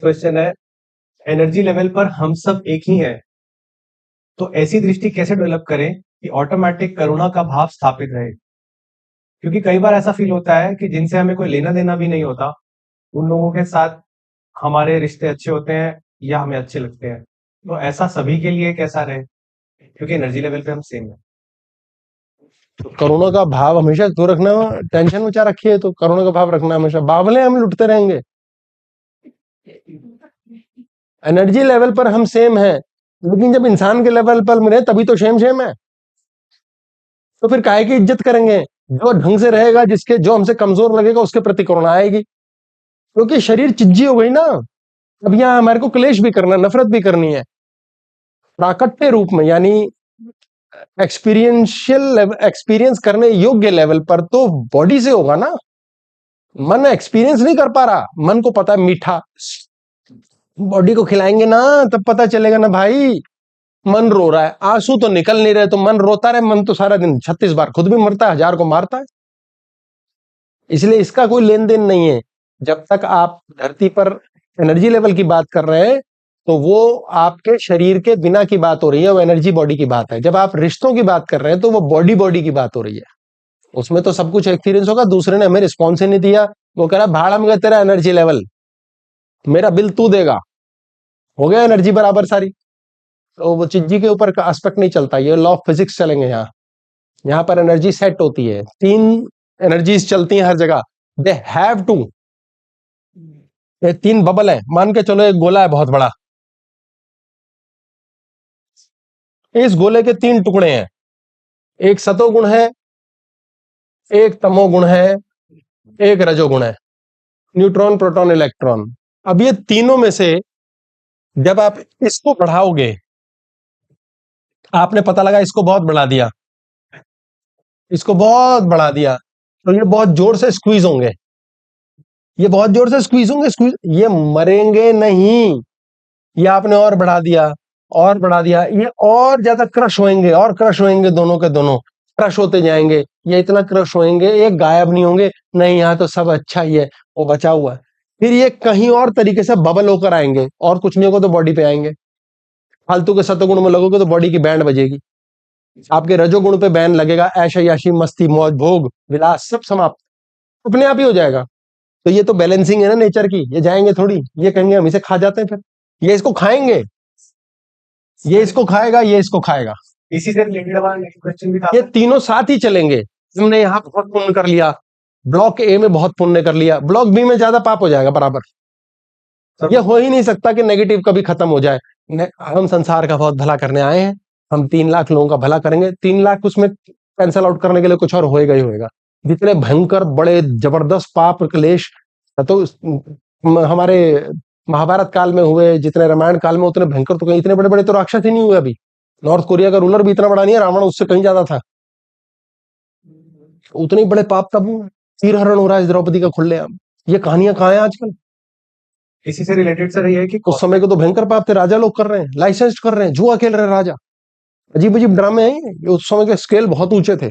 Question है, energy level पर हम सब एक ही हैं, तो ऐसी दृष्टि कैसे डेवलप करें कि ऑटोमेटिक करुणा का भाव स्थापित रहे? क्योंकि कई बार ऐसा फील होता है कि जिनसे हमें कोई लेना देना भी नहीं होता, उन लोगों के साथ हमारे रिश्ते अच्छे होते हैं या हमें अच्छे लगते हैं। तो ऐसा सभी के लिए कैसा रहे? क्योंकि एनर्जी लेवल पे हम सेम है। तो करुणा का भाव हमेशा क्यों रखना? टेंशन मचा रखी है तो करुणा का भाव रखना हमेशा। बावले हम लुटते रहेंगे। एनर्जी लेवल पर हम सेम हैं, लेकिन जब इंसान के लेवल पर मिले तभी तो सेम सेम है। तो फिर काहे की इज्जत करेंगे? जो ढंग से रहेगा, जिसके जो हमसे कमजोर लगेगा उसके प्रति करुणा आएगी। क्योंकि शरीर चिज्जी हो गई ना, अब यहां हमारे को क्लेश भी करना, नफरत भी करनी है। प्राकट्य रूप में यानी एक्सपीरियंस करने योग्य लेवल पर तो बॉडी से होगा ना। मन एक्सपीरियंस नहीं कर पा रहा, मन को पता है मीठा, बॉडी को खिलाएंगे ना तब पता चलेगा ना भाई। मन रो रहा है, आंसू तो निकल नहीं रहे तो मन रोता रहे। मन तो सारा दिन 36 बार खुद भी मरता है, 1000 को मारता है। इसलिए इसका कोई लेन देन नहीं है। जब तक आप धरती पर एनर्जी लेवल की बात कर रहे हैं तो वो आपके शरीर के बिना की बात हो रही है, वो एनर्जी बॉडी की बात है। जब आप रिश्तों की बात कर रहे हैं तो वो बॉडी बॉडी की बात हो रही है। उसमें तो सब कुछ एक्सपीरियंस होगा। दूसरे ने हमें रिस्पॉन्स ही नहीं दिया, वो कह रहा भाड़ा में तेरा एनर्जी लेवल, मेरा बिल तू देगा, हो गया एनर्जी बराबर सारी। तो वो चिज्जी के ऊपर का एस्पेक्ट नहीं चलता, ये लॉ ऑफ फिजिक्स चलेंगे यहाँ। यहाँ पर एनर्जी सेट होती है, 3 एनर्जीज चलती हैं हर जगह। They have to. ये 3 बबल है, मान के चलो एक गोला है बहुत बड़ा, इस गोले के 3 टुकड़े हैं, एक सतोगुण है, एक तमोगुण है, एक रजोगुण है। Neutron, proton, electron. अब ये तीनों में से जब आप इसको बढ़ाओगे, आपने पता लगा इसको बहुत बढ़ा दिया, इसको बहुत बढ़ा दिया, तो ये बहुत जोर से स्क्वीज होंगे, ये बहुत जोर से स्क्वीज होंगे, स्क्वीज, ये मरेंगे नहीं। ये आपने और बढ़ा दिया, और बढ़ा दिया, ये और ज्यादा क्रश होंगे, और क्रश होंगे, दोनों के दोनों क्रश होते जाएंगे। ये इतना क्रश होंगे, ये गायब नहीं होंगे, नहीं यहाँ तो सब अच्छा ही है, वो बचा हुआ है। फिर ये कहीं और तरीके से बबल होकर आएंगे, और कुछ नहीं होगा तो बॉडी पे आएंगे। फालतू के सतोगुण में लगोगे तो बॉडी की बैंड बजेगी। आपके रजोगुण पे बैन लगेगा, ऐश याशी, मस्ती, मौज, भोग, विलास सब समाप्त, अपने आप ही हो जाएगा। तो ये तो बैलेंसिंग है ना नेचर की। ये जाएंगे थोड़ी, ये कहेंगे हम इसे खा जाते हैं, फिर ये इसको खाएंगे, ये इसको खाएगा, ये इसको खाएगा। इसी से रिलेटेड हमारा नेक्स्ट क्वेश्चन भी था। ये तीनों साथ ही चलेंगे। तुमने यहाँ बहुत पुण्य कर लिया, ब्लॉक ए में बहुत पुण्य कर लिया, ब्लॉक बी में ज्यादा पाप हो जाएगा बराबर। ये हो ही नहीं सकता कि नेगेटिव कभी खत्म हो जाए। हम संसार का बहुत भला करने आए हैं, हम 3 लाख लोगों का भला करेंगे, 3 लाख उसमें कैंसल आउट करने के लिए कुछ और होएगा ही होएगा। जितने भयंकर बड़े जबरदस्त पाप क्लेश तो हमारे महाभारत काल में हुए, जितने रामायण काल में, उतने भयंकर तो कहीं इतने बड़े बड़े तो राक्षस ही नहीं हुए अभी। नॉर्थ कोरिया का रूलर भी इतना बड़ा नहीं है, रावण उससे कहीं ज्यादा था। उतने बड़े पाप तब तीर हरण हो रहा है द्रौपदी का खुलेआम। ये कहानियां कहाँ है आजकल? इसी से रिलेटेड सर ये है कि उस समय को तो भयंकर पाप थे, राजा लोग कर रहे हैं, लाइसेंस कर रहे हैं, जुआ खेल रहे हैं राजा, अजीब अजीब ड्रामे हैं। उस समय के स्केल बहुत ऊंचे थे।